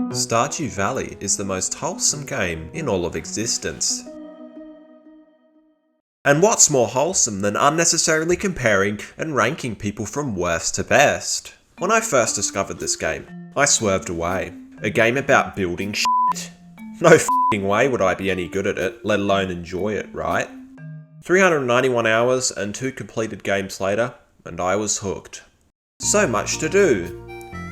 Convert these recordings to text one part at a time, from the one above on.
Stardew Valley is the most wholesome game in all of existence. And what's more wholesome than unnecessarily comparing and ranking people from worst to best? When I first discovered this game, I swerved away. A game about building shit? No f***ing way would I be any good at it, let alone enjoy it, right? 391 hours and 2 completed games later, and I was hooked. So much to do.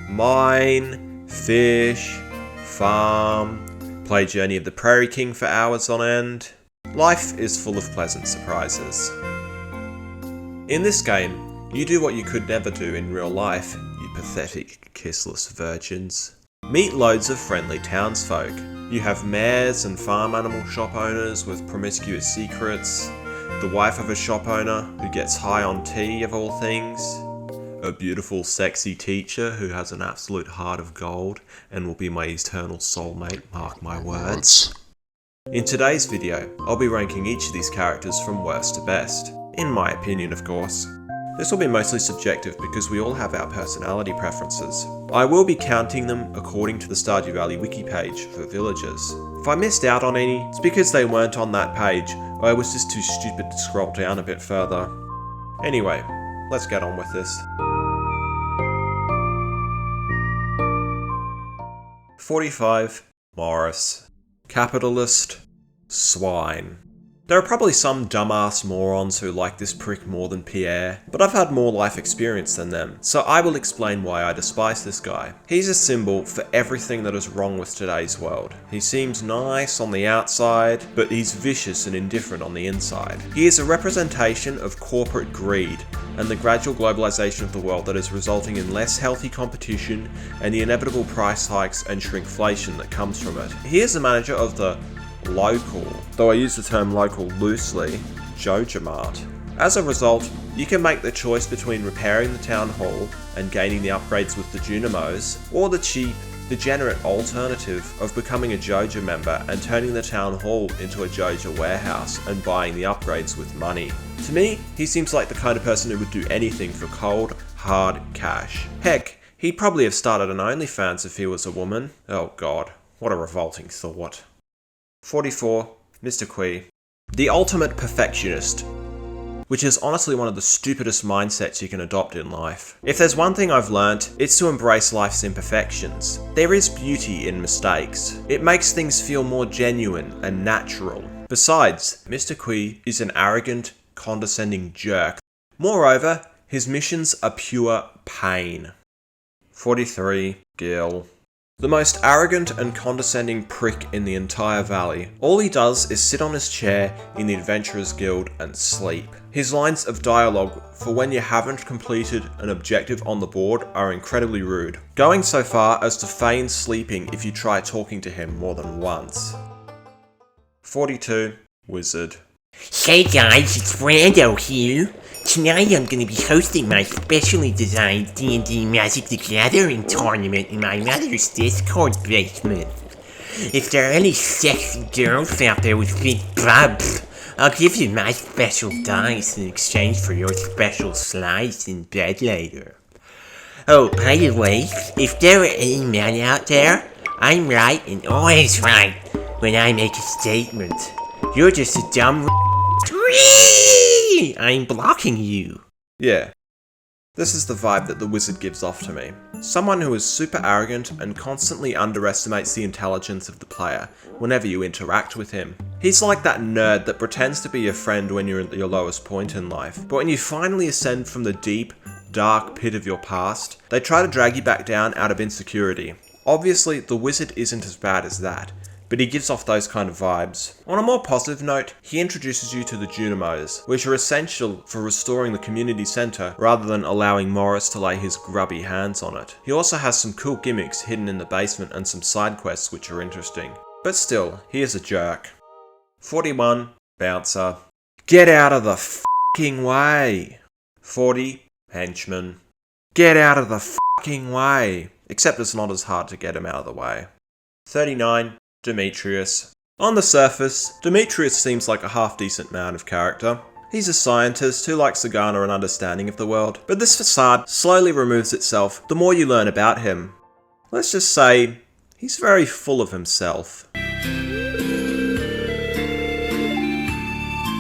Mine, fish, farm, play Journey of the Prairie King for hours on end. Life is full of pleasant surprises. In this game, you do what you could never do in real life, you pathetic, kissless virgins. Meet loads of friendly townsfolk. You have mares and farm animal shop owners with promiscuous secrets, the wife of a shop owner who gets high on tea of all things, a beautiful sexy teacher who has an absolute heart of gold and will be my eternal soulmate, mark my words. In today's video, I'll be ranking each of these characters from worst to best, in my opinion of course. This will be mostly subjective because we all have our personality preferences. I will be counting them according to the Stardew Valley wiki page for villagers. If I missed out on any, it's because they weren't on that page, or I was just too stupid to scroll down a bit further. Anyway, let's get on with this. 45. Morris. Capitalist. Swine. There are probably some dumbass morons who like this prick more than Pierre, but I've had more life experience than them, so I will explain why I despise this guy. He's a symbol for everything that is wrong with today's world. He seems nice on the outside, but he's vicious and indifferent on the inside. He is a representation of corporate greed and the gradual globalization of the world that is resulting in less healthy competition and the inevitable price hikes and shrinkflation that comes from it. He is the manager of the local, though I use the term local loosely, JojaMart. As a result, you can make the choice between repairing the town hall and gaining the upgrades with the Junimos, or the cheap, degenerate alternative of becoming a Joja member and turning the town hall into a Joja warehouse and buying the upgrades with money. To me, he seems like the kind of person who would do anything for cold, hard cash. Heck, he'd probably have started an OnlyFans if he was a woman. Oh god, what a revolting thought. 44. Mr. Qui. The ultimate perfectionist, which is honestly one of the stupidest mindsets you can adopt in life. If there's one thing I've learnt, it's to embrace life's imperfections. There is beauty in mistakes. It makes things feel more genuine and natural. Besides, Mr. Qui is an arrogant, condescending jerk. Moreover, his missions are pure pain. 43. Gil. The most arrogant and condescending prick in the entire valley. All he does is sit on his chair in the Adventurers Guild and sleep. His lines of dialogue for when you haven't completed an objective on the board are incredibly rude, going so far as to feign sleeping if you try talking to him more than once. 42. Wizard. Hey guys, it's Brando here. Tonight I'm going to be hosting my specially designed D&D Magic the Gathering tournament in my mother's Discord basement. If there are any sexy girls out there with big bubs, I'll give you my special dice in exchange for your special slice in bed later. Oh, by the way, if there are any men out there, I'm right and always right when I make a statement. You're just a dumb I'm blocking you. Yeah. This is the vibe that the wizard gives off to me. Someone who is super arrogant and constantly underestimates the intelligence of the player whenever you interact with him. He's like that nerd that pretends to be your friend when you're at your lowest point in life, but when you finally ascend from the deep, dark pit of your past, they try to drag you back down out of insecurity. Obviously, the wizard isn't as bad as that, but he gives off those kind of vibes. On a more positive note, he introduces you to the Junimos, which are essential for restoring the community centre rather than allowing Morris to lay his grubby hands on it. He also has some cool gimmicks hidden in the basement and some side quests which are interesting. But still, he is a jerk. 41. Bouncer. Get out of the f***ing way! 40. Henchman. Get out of the f***ing way! Except it's not as hard to get him out of the way. 39. Demetrius. On the surface, Demetrius seems like a half-decent man of character. He's a scientist who likes to garner an understanding of the world, but this facade slowly removes itself the more you learn about him. Let's just say, He's very full of himself.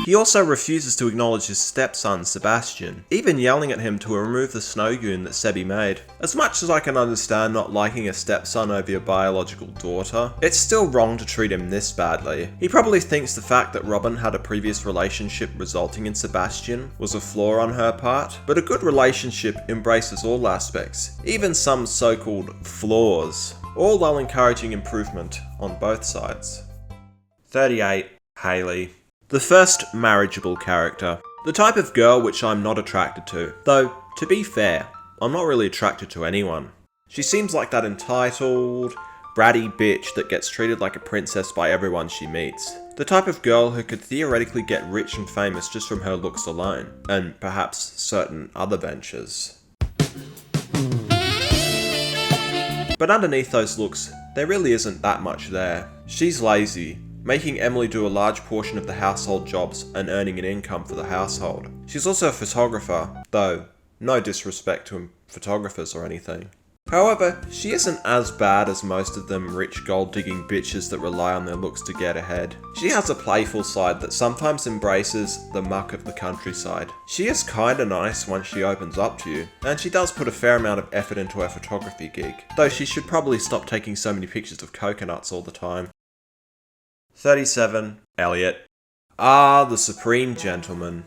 He also refuses to acknowledge his stepson, Sebastian, even yelling at him to remove the snow goon that Sebi made. As much as I can understand not liking a stepson over your biological daughter, it's still wrong to treat him this badly. He probably thinks the fact that Robin had a previous relationship resulting in Sebastian was a flaw on her part, but a good relationship embraces all aspects, even some so-called flaws, all while encouraging improvement on both sides. 38. Hayley. The first marriageable character. The type of girl which I'm not attracted to. Though, to be fair, I'm not really attracted to anyone. She seems like that entitled, bratty bitch that gets treated like a princess by everyone she meets. The type of girl who could theoretically get rich and famous just from her looks alone, and perhaps certain other ventures. But underneath those looks, there really isn't that much there. She's lazy, making Emily do a large portion of the household jobs and earning an income for the household. She's also a photographer, though no disrespect to photographers or anything. However, she isn't as bad as most of them rich gold-digging bitches that rely on their looks to get ahead. She has a playful side that sometimes embraces the muck of the countryside. She is kinda nice once she opens up to you, and she does put a fair amount of effort into her photography gig, though she should probably stop taking so many pictures of coconuts all the time. 37. Elliot. Ah, the supreme gentleman.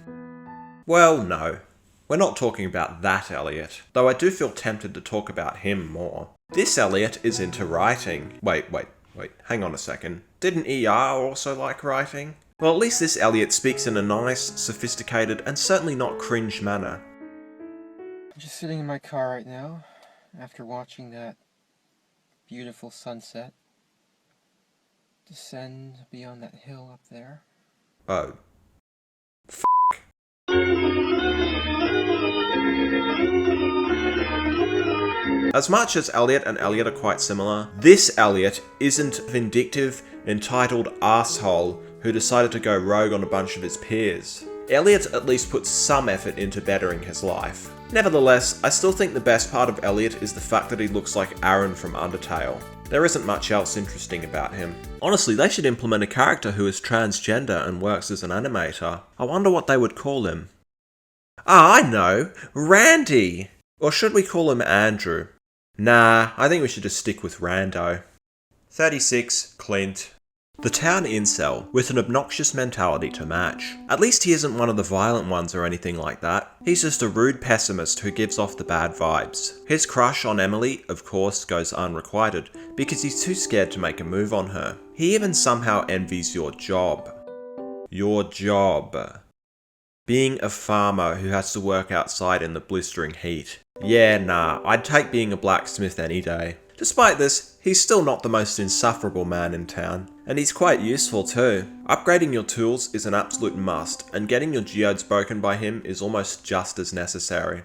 Well, no. We're not talking about that Elliot, though I do feel tempted to talk about him more. This Elliot is into writing. Wait, hang on a second. Didn't ER also like writing? Well, at least this Elliot speaks in a nice, sophisticated, and certainly not cringe manner. I'm just sitting in my car right now, after watching that beautiful sunset descend beyond that hill up there. Oh. As much as Elliot and Elliot are quite similar, this Elliot isn't vindictive, entitled arsehole who decided to go rogue on a bunch of his peers. Elliot at least puts some effort into bettering his life. Nevertheless, I still think the best part of Elliot is the fact that he looks like Aaron from Undertale. There isn't much else interesting about him. Honestly, they should implement a character who is transgender and works as an animator. I wonder what they would call him. Ah, I know! Randy! Or should we call him Andrew? Nah, I think we should just stick with Rando. 36. Clint. The town incel, with an obnoxious mentality to match. At least he isn't one of the violent ones or anything like that. He's just a rude pessimist who gives off the bad vibes. His crush on Emily, of course, goes unrequited, because he's too scared to make a move on her. He even somehow envies your job. Your job. Being a farmer who has to work outside in the blistering heat. Yeah, nah, I'd take being a blacksmith any day. Despite this, he's still not the most insufferable man in town, and he's quite useful too. Upgrading your tools is an absolute must, and getting your geodes broken by him is almost just as necessary.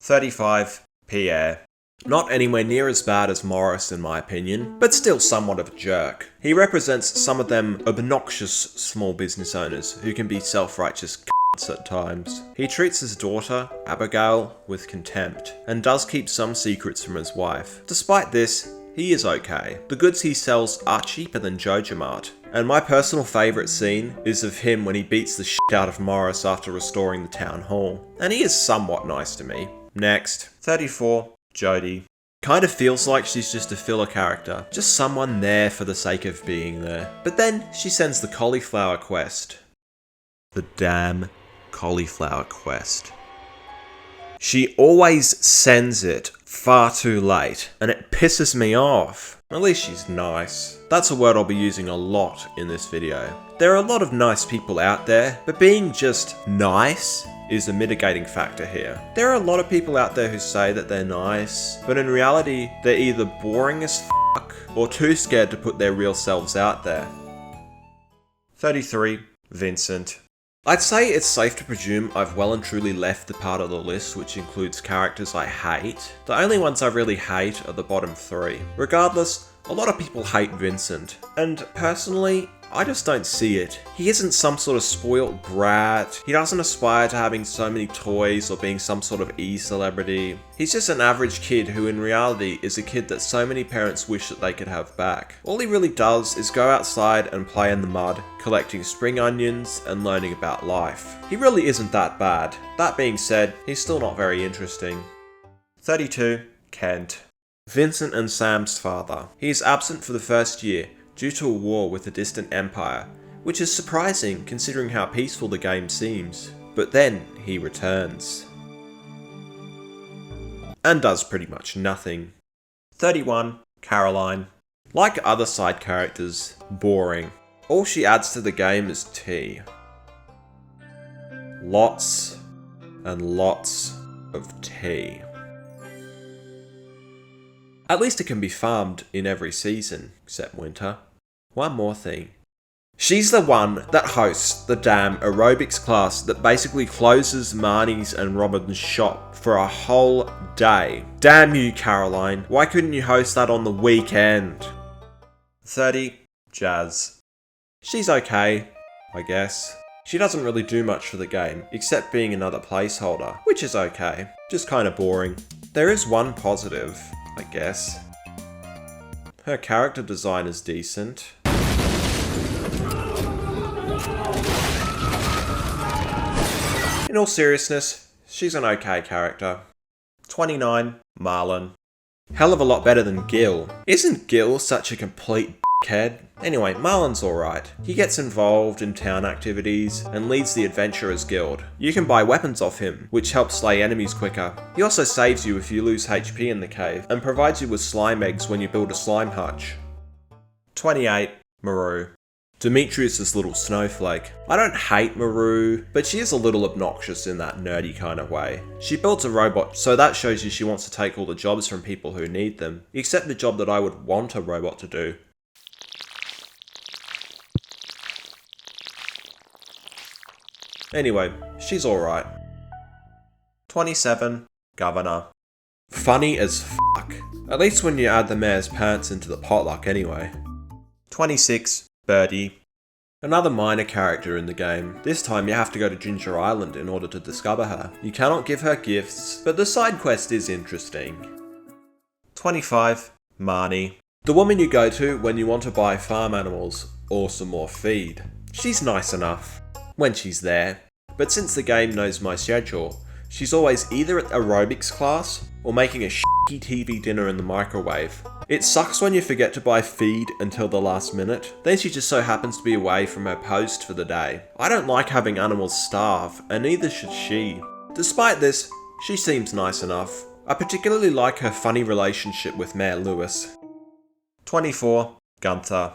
35. Pierre. Not anywhere near as bad as Morris in my opinion, but still somewhat of a jerk. He represents some of them obnoxious small business owners who can be self-righteous at times. He treats his daughter, Abigail, with contempt, and does keep some secrets from his wife. Despite this, he is okay. The goods he sells are cheaper than JojaMart, and my personal favourite scene is of him when he beats the shit out of Morris after restoring the town hall. And he is somewhat nice to me. Next. 34. Jodie. Kind of feels like she's just a filler character, just someone there for the sake of being there. But then she sends the cauliflower quest. The damn cauliflower quest. She always sends it far too late, and it pisses me off. At least she's nice. That's a word I'll be using a lot in this video. There are a lot of nice people out there, but being just nice is a mitigating factor here. There are a lot of people out there who say that they're nice, but in reality, they're either boring as fuck or too scared to put their real selves out there. 33. Vincent. I'd say it's safe to presume I've well and truly left the part of the list which includes characters I hate. The only ones I really hate are the bottom three. Regardless, a lot of people hate Vincent, and personally, I just don't see it. He isn't some sort of spoilt brat. He doesn't aspire to having so many toys or being some sort of e-celebrity. He's just an average kid who in reality is a kid that so many parents wish that they could have back. All he really does is go outside and play in the mud, collecting spring onions and learning about life. He really isn't that bad. That being said, he's still not very interesting. 32. Kent. Vincent and Sam's father. He is absent for the first year due to a war with a distant empire, which is surprising considering how peaceful the game seems. But then he returns. And does pretty much nothing. 31. Caroline. Like other side characters, boring. All she adds to the game is tea. Lots and lots of tea. At least it can be farmed in every season, except winter. One more thing. She's the one that hosts the damn aerobics class that basically closes Marnie's and Robin's shop for a whole day. Damn you, Caroline. Why couldn't you host that on the weekend? 30. Jazz. She's okay, I guess. She doesn't really do much for the game, except being another placeholder, which is okay. Just kinda boring. There is one positive, I guess. Her character design is decent. In all seriousness, she's an okay character. 29. Marlon. Hell of a lot better than Gil. Isn't Gil such a complete dickhead? Anyway, Marlon's alright. He gets involved in town activities and leads the Adventurers Guild. You can buy weapons off him, which helps slay enemies quicker. He also saves you if you lose HP in the cave, and provides you with slime eggs when you build a slime hutch. 28. Maru. Demetrius' little snowflake. I don't hate Maru, but she is a little obnoxious in that nerdy kind of way. She builds a robot, so that shows you she wants to take all the jobs from people who need them, except the job that I would want a robot to do. Anyway, she's alright. 27. Governor. Funny as fuck. At least when you add the mayor's parents into the potluck anyway. 26. Birdie. Another minor character in the game. This time you have to go to Ginger Island in order to discover her. You cannot give her gifts, but the side quest is interesting. 25. Marnie. The woman you go to when you want to buy farm animals or some more feed. She's nice enough when she's there, but since the game knows my schedule, she's always either at aerobics class or making a shitty TV dinner in the microwave. It sucks when you forget to buy feed until the last minute, then she just so happens to be away from her post for the day. I don't like having animals starve, and neither should she. Despite this, she seems nice enough. I particularly like her funny relationship with Mayor Lewis. 24. Gunther.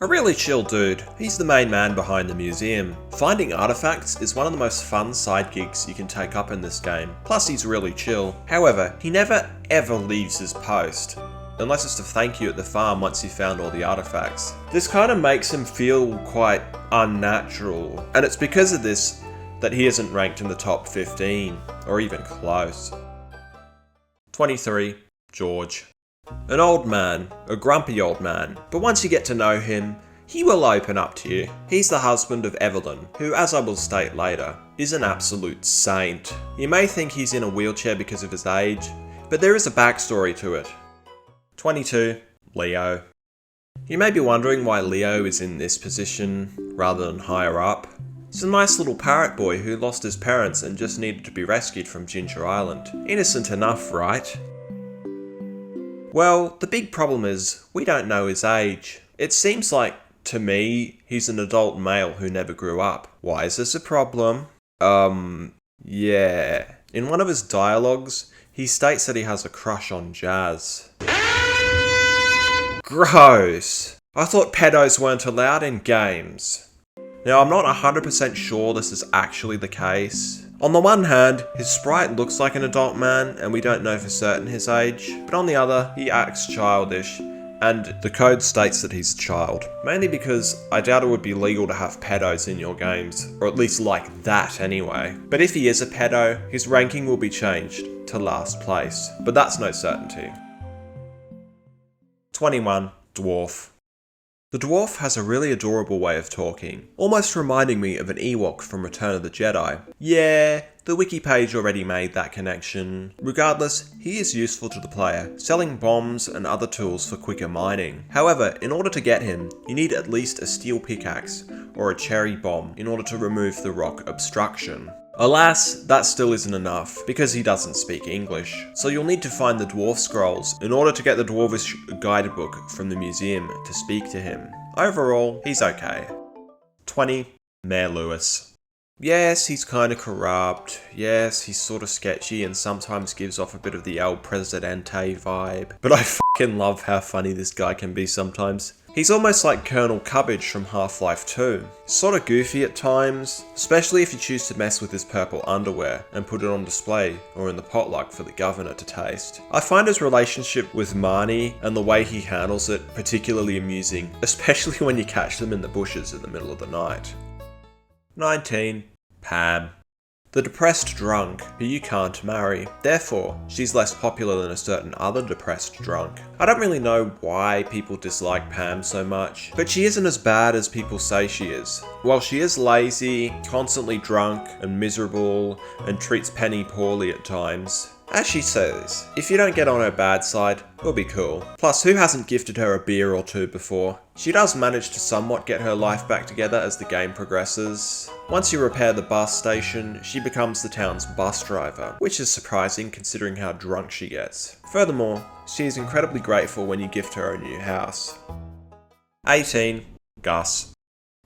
A really chill dude. He's the main man behind the museum. Finding artifacts is one of the most fun side gigs you can take up in this game. Plus he's really chill. However, he never ever leaves his post. Unless it's to thank you at the farm once you found all the artifacts. This kind of makes him feel quite unnatural. And it's because of this that he isn't ranked in the top 15, or even close. 23. George. An old man, a grumpy old man, but once you get to know him, he will open up to you. He's the husband of Evelyn, who, as I will state later, is an absolute saint. You may think he's in a wheelchair because of his age, but there is a backstory to it. 22. Leo. You may be wondering why Leo is in this position rather than higher up. He's a nice little parrot boy who lost his parents and just needed to be rescued from Ginger Island. Innocent enough, right? Well, the big problem is, we don't know his age. It seems like, to me, he's an adult male who never grew up. Why is this a problem? Yeah. In one of his dialogues, he states that he has a crush on Jazz. Gross! I thought pedos weren't allowed in games. Now, I'm not 100% sure this is actually the case. On the one hand, his sprite looks like an adult man, and we don't know for certain his age, but on the other, he acts childish, and the code states that he's a child. Mainly because I doubt it would be legal to have pedos in your games, or at least like that anyway. But if he is a pedo, his ranking will be changed to last place, but that's no certainty. 21. Dwarf. The dwarf has a really adorable way of talking, almost reminding me of an Ewok from Return of the Jedi. Yeah, the wiki page already made that connection. Regardless, he is useful to the player, selling bombs and other tools for quicker mining. However, in order to get him, you need at least a steel pickaxe or a cherry bomb in order to remove the rock obstruction. Alas, that still isn't enough, because he doesn't speak English. So you'll need to find the dwarf scrolls in order to get the dwarvish guidebook from the museum to speak to him. Overall, he's okay. 20. Mayor Lewis. Yes, he's kinda corrupt. Yes, he's sorta sketchy and sometimes gives off a bit of the El Presidente vibe. But I fucking love how funny this guy can be sometimes. He's almost like Colonel Cubbage from Half-Life 2. Sorta goofy at times, especially if you choose to mess with his purple underwear and put it on display or in the potluck for the governor to taste. I find his relationship with Marnie and the way he handles it particularly amusing, especially when you catch them in the bushes in the middle of the night. 19. Pam. The depressed drunk who you can't marry. Therefore, she's less popular than a certain other depressed drunk. I don't really know why people dislike Pam so much, but she isn't as bad as people say she is. While she is lazy, constantly drunk and miserable, and treats Penny poorly at times, as she says, if you don't get on her bad side, we'll be cool. Plus, who hasn't gifted her a beer or two before? She does manage to somewhat get her life back together as the game progresses. Once you repair the bus station, she becomes the town's bus driver, which is surprising considering how drunk she gets. Furthermore, she is incredibly grateful when you gift her a new house. 18. Gus.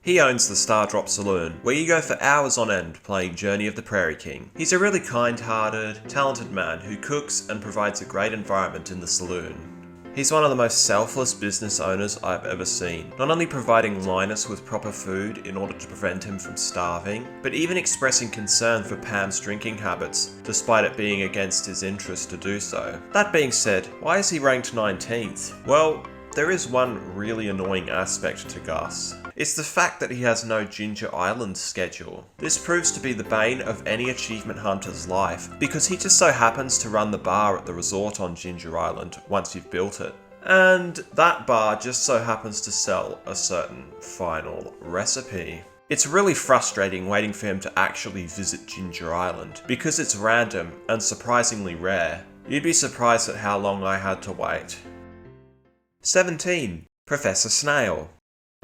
He owns the Stardrop Saloon, where you go for hours on end playing Journey of the Prairie King. He's a really kind-hearted, talented man who cooks and provides a great environment in the saloon. He's one of the most selfless business owners I've ever seen, not only providing Linus with proper food in order to prevent him from starving, but even expressing concern for Pam's drinking habits, despite it being against his interest to do so. That being said, why is he ranked 19th? Well, there is one really annoying aspect to Gus. It's the fact that he has no Ginger Island schedule. This proves to be the bane of any achievement hunter's life, because he just so happens to run the bar at the resort on Ginger Island once you've built it. And that bar just so happens to sell a certain final recipe. It's really frustrating waiting for him to actually visit Ginger Island, because it's random and surprisingly rare. You'd be surprised at how long I had to wait. 17. Professor Snail.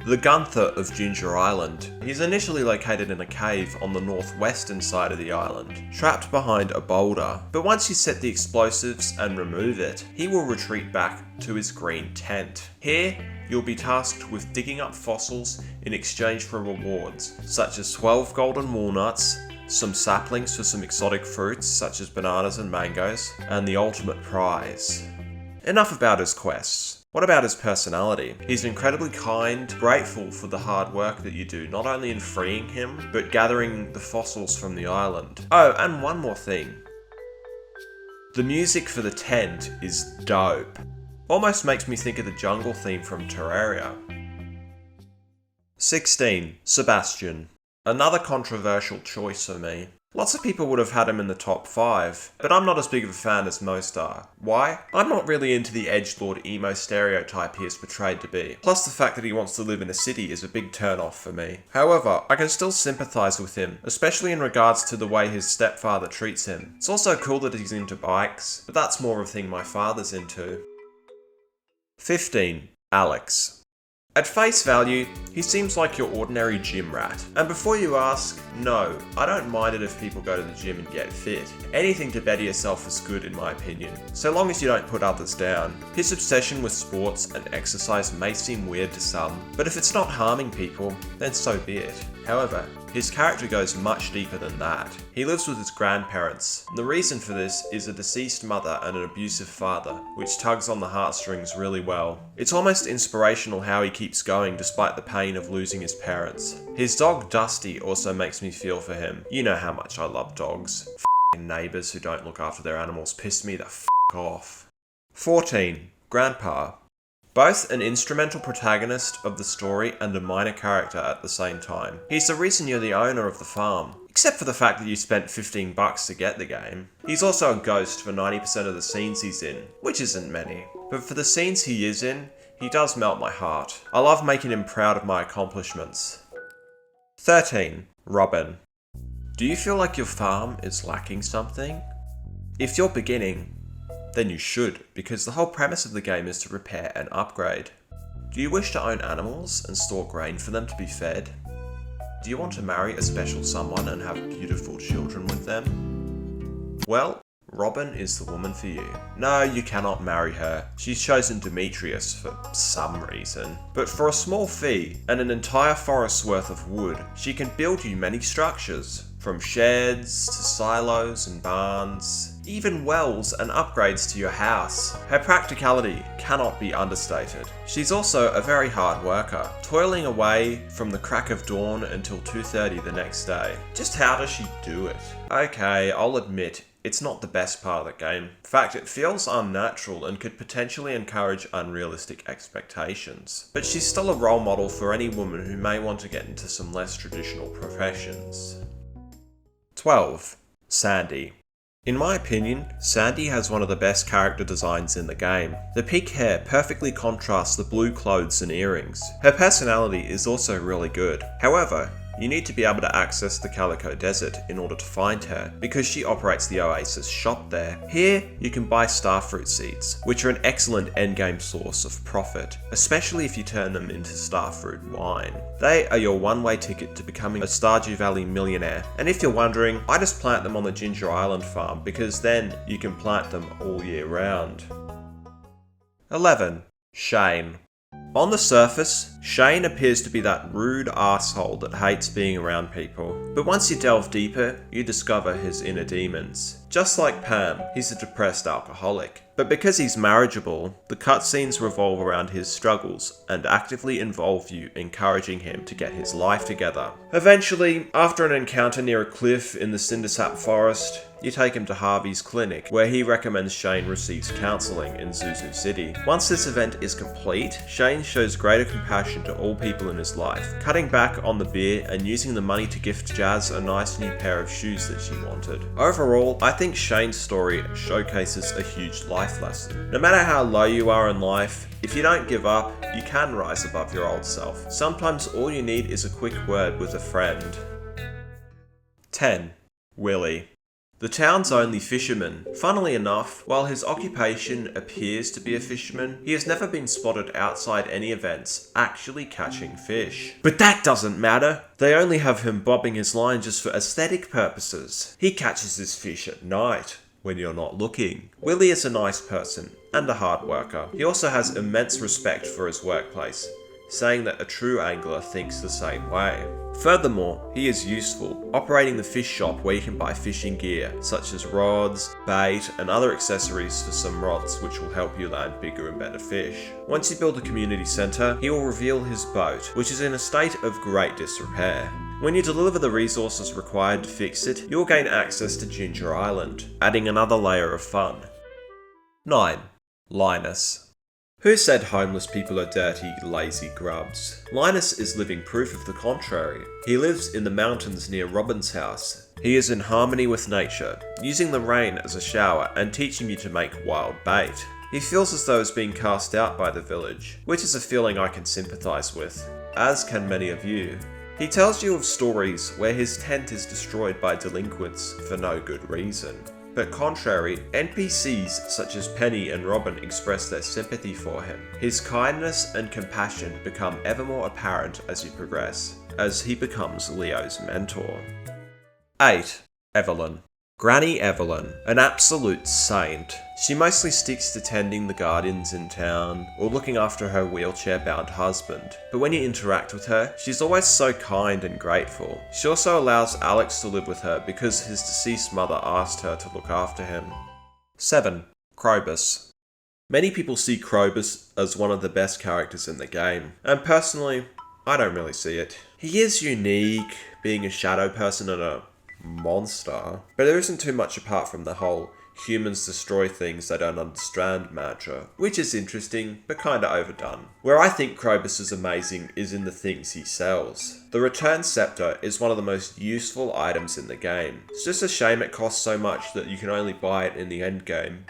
The Gunther of Ginger Island. He's initially located in a cave on the northwestern side of the island, trapped behind a boulder. But once you set the explosives and remove it, he will retreat back to his green tent. Here, you'll be tasked with digging up fossils in exchange for rewards, such as 12 golden walnuts, some saplings for some exotic fruits such as bananas and mangoes, and the ultimate prize. Enough about his quests. What about his personality? He's incredibly kind, grateful for the hard work that you do, not only in freeing him, but gathering the fossils from the island. Oh, and one more thing. The music for the tent is dope. Almost makes me think of the jungle theme from Terraria. 16. Sebastian. Another controversial choice for me. Lots of people would have had him in the top 5, but I'm not as big of a fan as most are. Why? I'm not really into the edgelord emo stereotype he is portrayed to be. Plus the fact that he wants to live in a city is a big turn-off for me. However, I can still sympathise with him, especially in regards to the way his stepfather treats him. It's also cool that he's into bikes, but that's more of a thing my father's into. 15. Alex. At face value, he seems like your ordinary gym rat. And before you ask, no, I don't mind it if people go to the gym and get fit. Anything to better yourself is good in my opinion, so long as you don't put others down. His obsession with sports and exercise may seem weird to some, but if it's not harming people, then so be it. However, his character goes much deeper than that. He lives with his grandparents. The reason for this is a deceased mother and an abusive father, which tugs on the heartstrings really well. It's almost inspirational how he keeps going despite the pain of losing his parents. His dog Dusty also makes me feel for him. You know how much I love dogs. F***ing neighbours who don't look after their animals piss me the f*** off. 14. Grandpa. Both an instrumental protagonist of the story and a minor character at the same time. He's the reason you're the owner of the farm. except for the fact that you spent $15 to get the game. He's also a ghost for 90% of the scenes he's in, which isn't many. But for the scenes he is in, he does melt my heart. I love making him proud of my accomplishments. 13. Robin. Do you feel like your farm is lacking something? If you're beginning, then you should, because the whole premise of the game is to repair and upgrade. Do you wish to own animals and store grain for them to be fed? Do you want to marry a special someone and have beautiful children with them? Well, Robin is the woman for you. No, you cannot marry her. She's chosen Demetrius for some reason. But for a small fee and an entire forest's worth of wood, she can build you many structures. From sheds to silos and barns, even wells and upgrades to your house. Her practicality cannot be understated. She's also a very hard worker, toiling away from the crack of dawn until 2:30 the next day. Just how does she do it? Okay, I'll admit, it's not the best part of the game. In fact, it feels unnatural and could potentially encourage unrealistic expectations. But she's still a role model for any woman who may want to get into some less traditional professions. 12. Sandy. In my opinion, Sandy has one of the best character designs in the game. The pink hair perfectly contrasts the blue clothes and earrings. Her personality is also really good. However, you need to be able to access the Calico Desert in order to find her, because she operates the Oasis shop there. Here, you can buy starfruit seeds, which are an excellent endgame source of profit, especially if you turn them into starfruit wine. They are your one-way ticket to becoming a Stardew Valley millionaire, and if you're wondering, I just plant them on the Ginger Island farm, because then you can plant them all year round. 11. Shane. On the surface, Shane appears to be that rude asshole that hates being around people. But once you delve deeper, you discover his inner demons. Just like Pam, he's a depressed alcoholic. But because he's marriageable, the cutscenes revolve around his struggles and actively involve you, encouraging him to get his life together. Eventually, after an encounter near a cliff in the Cindersap forest, you take him to Harvey's clinic, where he recommends Shane receives counselling in Zuzu City. Once this event is complete, Shane shows greater compassion to all people in his life, cutting back on the beer and using the money to gift Jazz a nice new pair of shoes that she wanted. Overall, I think Shane's story showcases a huge life lesson. No matter how low you are in life, if you don't give up, you can rise above your old self. Sometimes all you need is a quick word with a friend. 10. Willie. The town's only fisherman. Funnily enough, while his occupation appears to be a fisherman, he has never been spotted outside any events actually catching fish. But that doesn't matter. They only have him bobbing his line just for aesthetic purposes. He catches his fish at night, when you're not looking. Willie is a nice person and a hard worker. He also has immense respect for his workplace, saying that a true angler thinks the same way. Furthermore, he is useful, operating the fish shop where you can buy fishing gear, such as rods, bait, and other accessories for some rods which will help you land bigger and better fish. Once you build a community centre, he will reveal his boat, which is in a state of great disrepair. When you deliver the resources required to fix it, you'll gain access to Ginger Island, adding another layer of fun. 9. Linus. Who said homeless people are dirty, lazy grubs? Linus is living proof of the contrary. He lives in the mountains near Robin's house. He is in harmony with nature, using the rain as a shower and teaching you to make wild bait. He feels as though he's being cast out by the village, which is a feeling I can sympathise with, as can many of you. He tells you of stories where his tent is destroyed by delinquents for no good reason. But contrary, NPCs such as Penny and Robin express their sympathy for him. His kindness and compassion become ever more apparent as you progress, as he becomes Leo's mentor. 8. Evelyn. Granny Evelyn, an absolute saint. She mostly sticks to tending the gardens in town, or looking after her wheelchair-bound husband. But when you interact with her, she's always so kind and grateful. She also allows Alex to live with her because his deceased mother asked her to look after him. 7. Krobus. Many people see Krobus as one of the best characters in the game, and personally, I don't really see it. He is unique, being a shadow person and a monster, but there isn't too much apart from the whole humans destroy things they don't understand mantra, which is interesting, but kinda overdone. Where I think Krobus is amazing is in the things he sells. The Return Scepter is one of the most useful items in the game. It's just a shame it costs so much that you can only buy it in the endgame.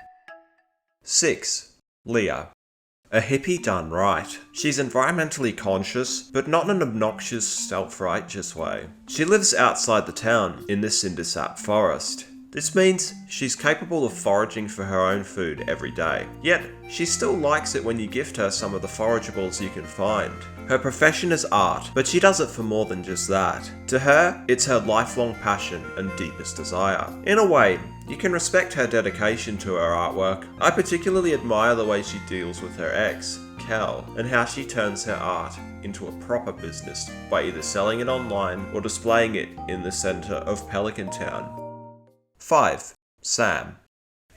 6. Leah. A hippie done right. She's environmentally conscious, but not in an obnoxious, self-righteous way. She lives outside the town, in the Cindersap forest. This means she's capable of foraging for her own food every day. Yet, she still likes it when you gift her some of the forageables you can find. Her profession is art, but she does it for more than just that. To her, it's her lifelong passion and deepest desire. In a way, you can respect her dedication to her artwork. I particularly admire the way she deals with her ex, Cal, and how she turns her art into a proper business by either selling it online or displaying it in the centre of Pelican Town. 5. Sam.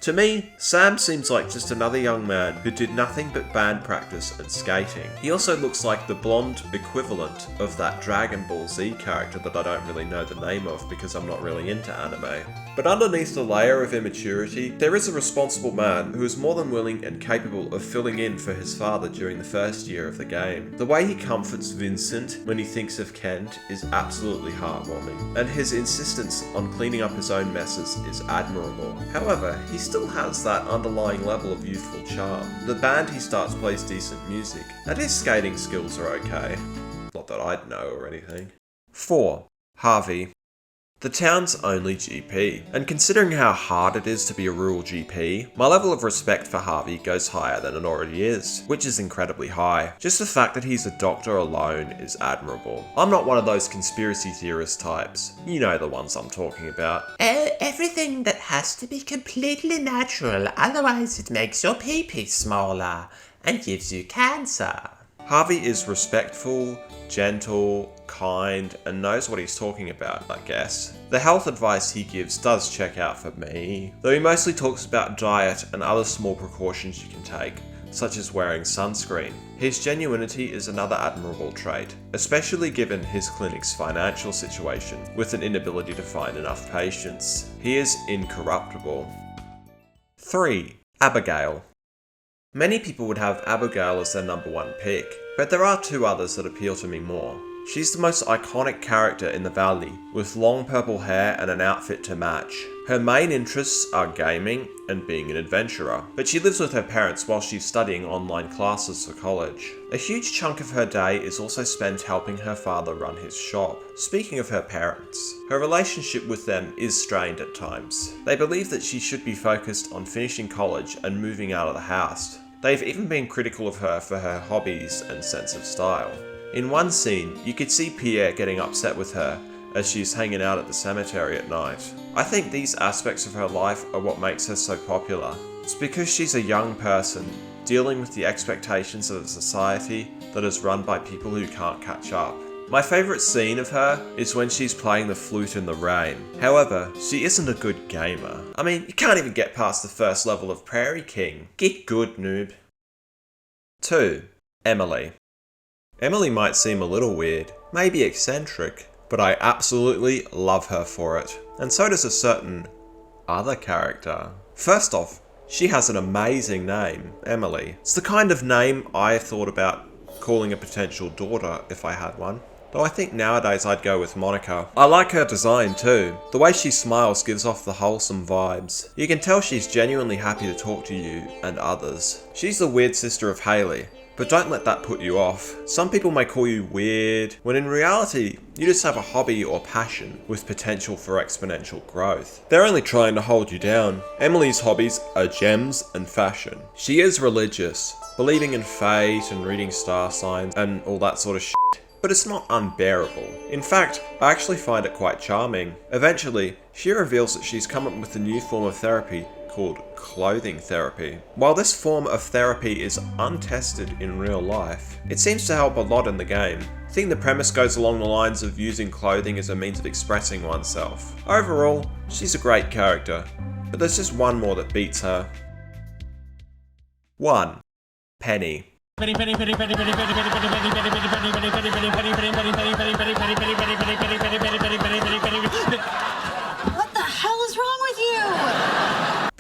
To me, Sam seems like just another young man who did nothing but band practice and skating. He also looks like the blonde equivalent of that Dragon Ball Z character that I don't really know the name of because I'm not really into anime. But underneath the layer of immaturity, there is a responsible man who is more than willing and capable of filling in for his father during the first year of the game. The way he comforts Vincent when he thinks of Kent is absolutely heartwarming, and his insistence on cleaning up his own messes is admirable. However, he still has that underlying level of youthful charm. The band he starts plays decent music, and his skating skills are okay. Not that I'd know or anything. 4. Harvey. The town's only GP, and considering how hard it is to be a rural GP, my level of respect for Harvey goes higher than it already is, which is incredibly high. Just the fact that he's a doctor alone is admirable. I'm not one of those conspiracy theorist types. You know the ones I'm talking about. Everything that has to be completely natural, otherwise it makes your pee-pee smaller and gives you cancer. Harvey is respectful, gentle, kind, and knows what he's talking about, I guess. The health advice he gives does check out for me, though he mostly talks about diet and other small precautions you can take, such as wearing sunscreen. His genuinity is another admirable trait, especially given his clinic's financial situation, with an inability to find enough patients. He is incorruptible. 3. Abigail. Many people would have Abigail as their number one pick, but there are two others that appeal to me more. She's the most iconic character in the valley, with long purple hair and an outfit to match. Her main interests are gaming and being an adventurer, but she lives with her parents while she's studying online classes for college. A huge chunk of her day is also spent helping her father run his shop. Speaking of her parents, her relationship with them is strained at times. They believe that she should be focused on finishing college and moving out of the house. They've even been critical of her for her hobbies and sense of style. In one scene, you could see Pierre getting upset with her as she's hanging out at the cemetery at night. I think these aspects of her life are what makes her so popular. It's because she's a young person, dealing with the expectations of a society that is run by people who can't catch up. My favourite scene of her is when she's playing the flute in the rain. However, she isn't a good gamer. I mean, you can't even get past the first level of Prairie King. Get good, noob. 2. Emily. Emily might seem a little weird, maybe eccentric, but I absolutely love her for it. And so does a certain other character. First off, she has an amazing name, Emily. It's the kind of name I thought about calling a potential daughter if I had one. Though I think nowadays I'd go with Monica. I like her design too. The way she smiles gives off the wholesome vibes. You can tell she's genuinely happy to talk to you and others. She's the weird sister of Haley, but don't let that put you off. Some people may call you weird, when in reality, you just have a hobby or passion with potential for exponential growth. They're only trying to hold you down. Emily's hobbies are gems and fashion. She is religious, believing in fate and reading star signs and all that sort of shit. But it's not unbearable. In fact, I actually find it quite charming. Eventually, she reveals that she's come up with a new form of therapy called clothing therapy. While this form of therapy is untested in real life, it seems to help a lot in the game. I think the premise goes along the lines of using clothing as a means of expressing oneself. Overall, she's a great character, but there's just one more that beats her. 1. Penny. What the hell is wrong with you?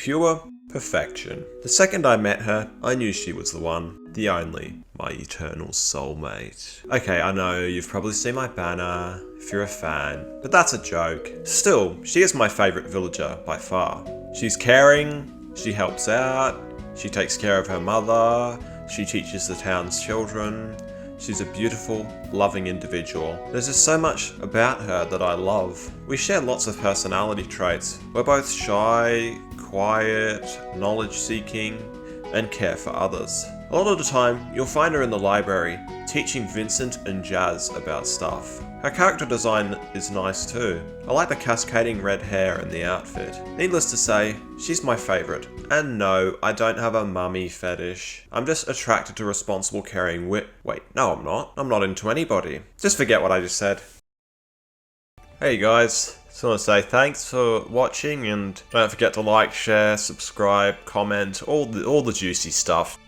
Pure perfection. The second I met her, I knew she was the one, the only, my eternal soulmate. Okay, I know, you've probably seen my banner, if you're a fan, but that's a joke. Still, she is my favourite villager by far. She's caring, she helps out, she takes care of her mother, she teaches the town's children. She's a beautiful, loving individual. There's just so much about her that I love. We share lots of personality traits. We're both shy, quiet, knowledge-seeking, and care for others. A lot of the time, you'll find her in the library, teaching Vincent and Jazz about stuff. Her character design is nice too. I like the cascading red hair and the outfit. Needless to say, she's my favourite. And no, I don't have a mummy fetish. I'm just attracted to responsible, caring wit. Wait, no I'm not. I'm not into anybody. Just forget what I just said. Hey guys, just want to say thanks for watching and don't forget to like, share, subscribe, comment, all the juicy stuff.